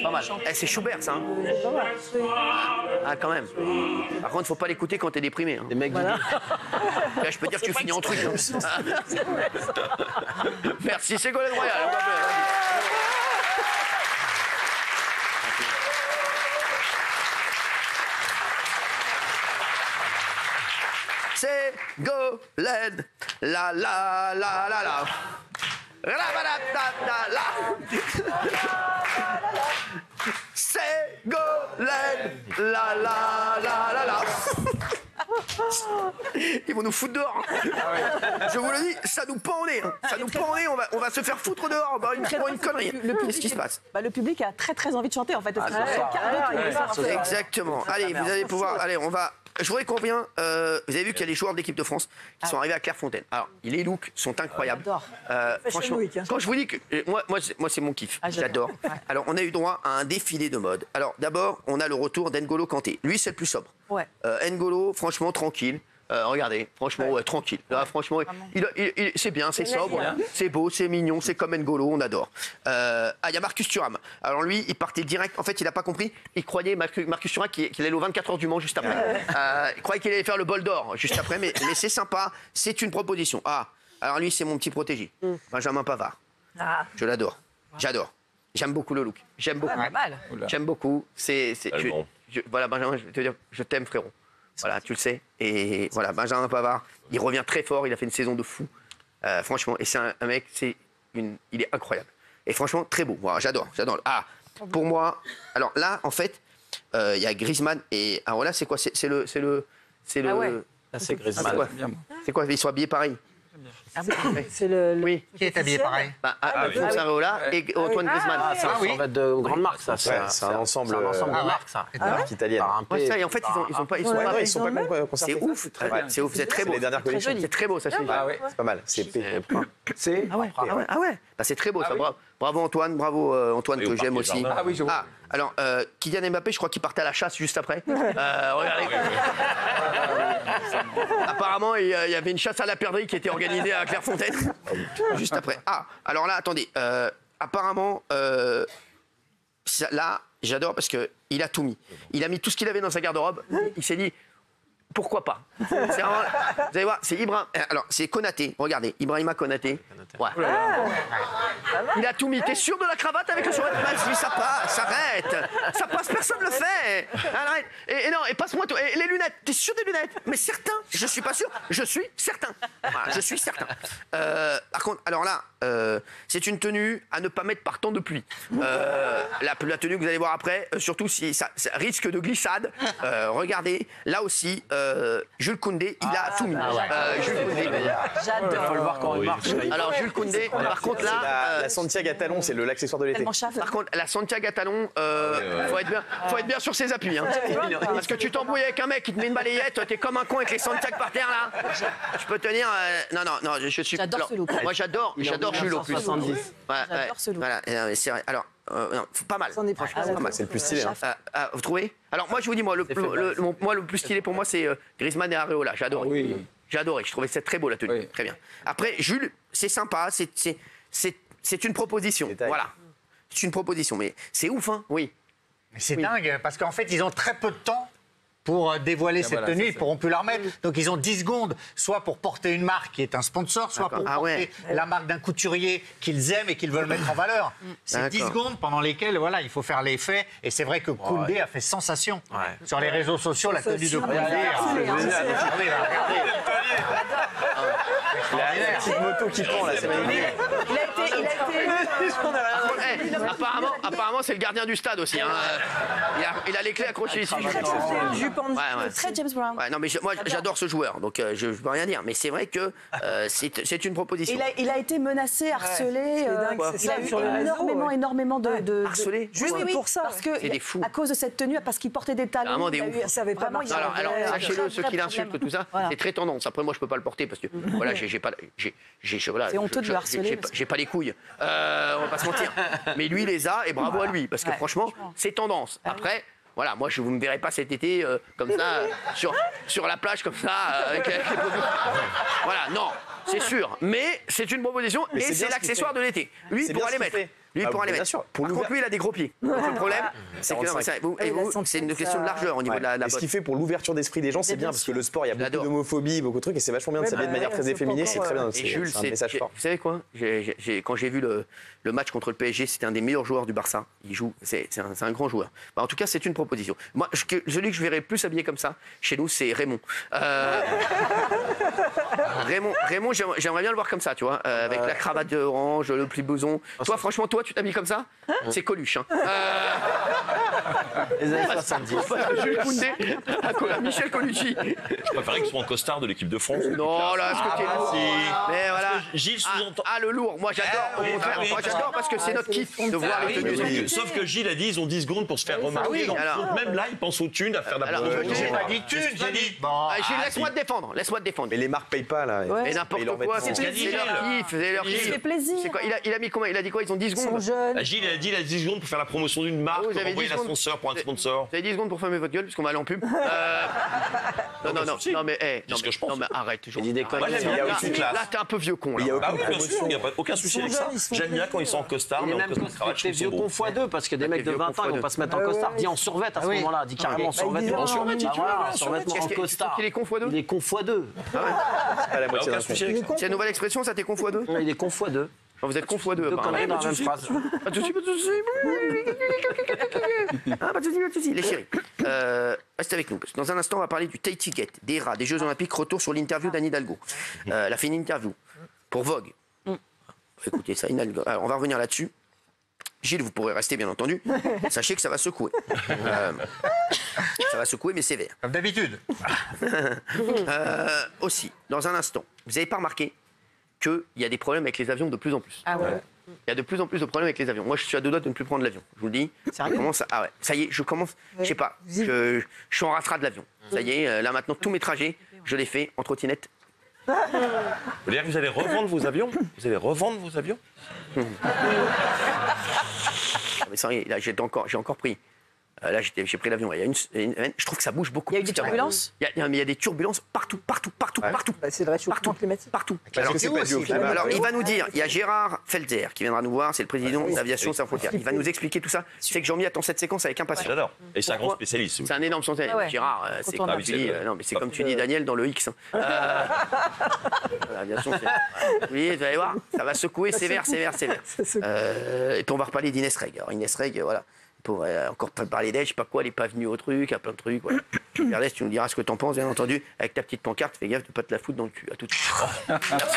Pas mal. Eh, c'est Schubert, ça. Hein. Ah, quand même. Par contre, faut pas l'écouter quand t'es déprimé. Hein. Les mecs Là, je peux dire que tu finis en truc. Hein. Merci, Ségolène Royal. Ségolène, la la la la la. Ségolène, la la la la la. Ils vont nous foutre dehors. Je vous le dis, ça nous pend au nez. Ça nous pend au nez, on va se faire foutre dehors pour une connerie. Qu'est-ce qui se passe? Le public a très envie de chanter en fait. Exactement. Allez, vous allez pouvoir. Allez, on va. Je voudrais qu'on revienne. Vous avez vu qu'il y a les joueurs de l'équipe de France qui sont arrivés à Clairefontaine. Alors, les looks sont incroyables. Franchement, quand je vous dis que moi c'est mon kiff. J'adore. Alors, on a eu droit à un défilé de mode. Alors, d'abord, on a le retour d'N'Golo Kanté. Lui, c'est le plus sobre. N'Golo, franchement, tranquille. Regardez, franchement, tranquille. Là, franchement, c'est bien, c'est sobre, c'est beau, c'est mignon, c'est comme N'Golo, on adore. Il y a Marcus Thuram. Alors lui, il partait direct. En fait, il n'a pas compris. Il croyait, Marcus Thuram, qu'il allait aux 24 heures du Mans juste après. Il croyait qu'il allait faire le bol d'or juste après, mais c'est sympa, c'est une proposition. Alors lui, c'est mon petit protégé, Benjamin Pavard. Je l'adore, j'adore. J'aime beaucoup le look. J'aime beaucoup. J'aime beaucoup. Voilà, Benjamin, je vais te dire, je t'aime, frérot. Voilà, tu le sais. Et voilà, Benjamin Pavard, il revient très fort. Il a fait une saison de fou. Franchement, et c'est un mec, il est incroyable. Et franchement, très beau. Voilà, j'adore. Pour moi, alors là, en fait, il y a Griezmann. Et alors là, c'est quoi? C'est le. Là, c'est Griezmann. C'est quoi? Ils sont habillés pareil. C'est le. Oui. Qui est habillé pareil? Alphonse Areola et Antoine Griezmann. Ça va être de grandes marques, ça. C'est un ensemble de marques, ça. marque italienne. Ça, et en fait, ils sont pas concertés. C'est ouf. C'est ouf. C'est très beau. Les dernières collections. C'est très beau, ça. C'est pas mal. C'est Ah ouais. C'est très beau, ça. Bravo Antoine, que j'aime aussi. Alors, Kylian Mbappé, je crois qu'il partait à la chasse juste après. Regardez. Apparemment, il y avait une chasse à la perdrix qui était organisée à Clairefontaine. Juste après. Alors là, attendez. Apparemment, là, j'adore parce qu'il a tout mis. Il a mis tout ce qu'il avait dans sa garde-robe. Il s'est dit, pourquoi pas? Vous allez voir, c'est Ibrahim. Alors, c'est Konaté. Regardez, Ibrahima Konaté. Ouais. Il a tout mis. T'es sûr de la cravate avec le sourire? Vas-y, ça passe, arrête. Ça passe, personne ne le fait. Arrête. Et non, et passe-moi tout. Et les lunettes, t'es sûr des lunettes? Mais certain, je suis pas sûr, je suis certain. Voilà, je suis certain. Par contre, alors là, c'est une tenue à ne pas mettre par temps de pluie. La tenue que vous allez voir après, surtout si ça risque de glissade. Regardez, là aussi, Jules Koundé, il a tout mis. Jules Koundé. J'adore. Il faut le voir quand il marche. Alors Jules Koundé, par contre là, la Santiago à talons, c'est l'accessoire de l'été. Par contre, la Santiago à talons, faut être bien sur ses appuis. Hein. Parce que tu t'embrouilles avec un mec qui te met une balayette, t'es comme un con avec les Santiago par terre là. Je peux te dire, non, je suis. J'adore ce look. Moi j'adore Jules au plus. J'adore ce look. Voilà, c'est vrai. Alors, pas mal. C'est le plus stylé. Vous trouvez? Alors moi je vous dis, le plus stylé pour moi c'est Griezmann et Areola. J'adore. J'ai adoré, je trouvais ça très beau la tenue, très bien. Après, Jules, c'est sympa, c'est une proposition, voilà. C'est une proposition, mais c'est ouf, hein? Oui. C'est dingue, parce qu'en fait, ils ont très peu de temps pour dévoiler cette tenue, ils ne pourront plus la remettre. Donc ils ont 10 secondes, soit pour porter une marque qui est un sponsor, soit pour porter la marque d'un couturier qu'ils aiment et qu'ils veulent mettre en valeur. C'est 10 secondes pendant lesquelles il faut faire l'effet. Et c'est vrai que Koundé a fait sensation. Sur les réseaux sociaux, la tenue de Koundé. Regardez. La petite moto qui prend là, c'est magnifique. Apparemment, c'est le gardien du stade aussi. Hein. Il a les clés accrochées ici. Très James Brown. Non, mais moi, j'adore ce joueur, donc je ne peux rien dire. Mais c'est vrai que c'est une proposition. Il a été menacé, harcelé. Il a eu énormément de... Harcelé? Oui, pour ça. Parce que, à cause de cette tenue, parce qu'il portait des talons. Vraiment des ouf. Alors, sachez-le, ceux qui l'insultent, tout ça, c'est très tendance. Après, moi, je ne peux pas le porter parce que, voilà, c'est honteux de le harceler. J'ai pas les couilles. On va pas se mentir. Mais lui, il les a, et bravo à lui. Parce que, franchement, c'est tendance. Après... Voilà, moi, vous ne me verrez pas cet été comme ça, sur la plage, comme ça, avec les Voilà, non, c'est sûr. Mais c'est une proposition et c'est l'accessoire de l'été. Lui, pour aller mettre. Lui, il pourra les bien mettre. sûr. Par contre, lui, il a des gros pieds. Donc, le problème, c'est que c'est une question de largeur au niveau de la Ce qui fait pour l'ouverture d'esprit des gens, c'est bien, parce que le sport, il y a beaucoup d'homophobie, beaucoup de trucs, et c'est vachement bien de s'habiller de manière très efféminée, c'est très bien. Et Jules, c'est un message fort. vous savez quoi quand j'ai vu le match contre le PSG, c'était un des meilleurs joueurs du Barça. Il joue, c'est un grand joueur. Bah, en tout cas, c'est une proposition. Moi, celui que je verrais plus habillé comme ça, chez nous, c'est Raymond. Raymond, j'aimerais bien le voir comme ça, tu vois, avec la cravate orange, le pli blouson. Toi, franchement, tu t'habilles comme ça, c'est Coluche. Hein. Les années 70. Jules Koundé à Michel Colucci. Je préférais qu'il soit en costard de l'équipe de France. Non, là, ce côté lourd. Mais voilà. Gilles sous-entend. Le lourd. Moi, j'adore. Au contraire, moi, j'adore parce que c'est notre kiff de voir les tenues. Sauf que Gilles a dit ils ont 10 secondes pour se faire remarquer. Donc, même là, il pense aux thunes, à faire de la promotion. J'ai pas dit thunes, j'ai dit. Gilles, laisse-moi te défendre. Mais les marques payent pas, là. Mais n'importe quoi. C'est leur kiff. C'est leur kiff. Ça fait plaisir. Il a mis comment? Il a dit quoi? Ils ont 10 secondes. Gilles a dit il a 10 secondes pour faire la promotion d'une marque, vous pour avez envoyer 10 secondes. l'ascenseur pour un sponsor. Vous avez 10 secondes pour fermer votre gueule, puisqu'on va aller en pub. Non, mais C'est ce que je pense. non, mais arrête. Il dit des conneries. Là, t'es un peu vieux con. Il y a Bah aucune oui, bien sûr, il n'y a aucun souci avec ça. jeunes, ils sont J'aime bien quand ils sont en costard, Il mais est en même costard cravate, je des trouve vieux ça beau. confoideux, parce que des mecs de 20 ans, ils vont pas se mettre en costard. Dis en survêt à ce moment-là. Dis carrément en survêtement. En survêt, Bah voilà, en survêtement en costard. Il est confoideux. Il est confoideux. pas la moitié Aucun d'un souci avec ça. C'est une nouvelle expression, ça, t'es confoideux? Il est confoideux. Vous êtes confoideux. Deux conneries dans la même phrase. Pas de soucis, pas de soucis. Pas de soucis. Les chéris, restez avec nous. Parce que dans un instant, on va parler du Tahiti Gate, des rats, des Jeux Olympiques. Retour sur l'interview d'Anne Hidalgo. Elle a fait une interview pour Vogue. Écoutez ça, alors, on va revenir là-dessus. Gilles, vous pourrez rester, bien entendu. Sachez que ça va secouer. Ça va secouer, mais sévère. Comme d'habitude. Aussi, dans un instant, vous n'avez pas remarqué qu'il y a des problèmes avec les avions de plus en plus. Ah ouais. Il y a de plus en plus de problèmes avec les avions. Moi, je suis à deux doigts de ne plus prendre l'avion. Je vous le dis. Sérieux ? Ça y est, je commence. Je sais pas. Je suis en rafra de l'avion. Ça y est, là maintenant, tous mes trajets, je les fais en trottinette. Vous voulez dire que vous allez revendre vos avions? Vous allez revendre vos avions? Mais sérieux, là, j'ai encore pris. Là, j'ai pris l'avion. Il y a une semaine. Je trouve que ça bouge beaucoup. Il y a eu des turbulences ? Mais il y a des turbulences partout. Bah, c'est le réchauffement climatique. Partout. Parce que c'est pas dû au climat. Alors, il va nous dire, il y a Gérard Felzer qui viendra nous voir, c'est le président d'Aviation Sans Frontières. Il va nous expliquer tout ça. C'est que Jean-Mi attend cette séquence avec impatience. J'adore. Et c'est un grand spécialiste. C'est un énorme spécialiste. Ah ouais. Gérard, c'est Content comme tu dis, non, mais c'est comme tu dis Daniel dans le X. L'aviation, oui, vous allez voir, ça va secouer sévère. Et puis on va reparler d'Inès Reg. Alors Inès Reg, voilà. Pour encore parler d'elle, je sais pas quoi, elle n'est pas venue au truc, à plein de trucs. Voilà. Regardez, tu nous diras ce que t'en penses, bien entendu, avec ta petite pancarte, fais gaffe de pas te la foutre dans le cul. À tout de suite. Merci.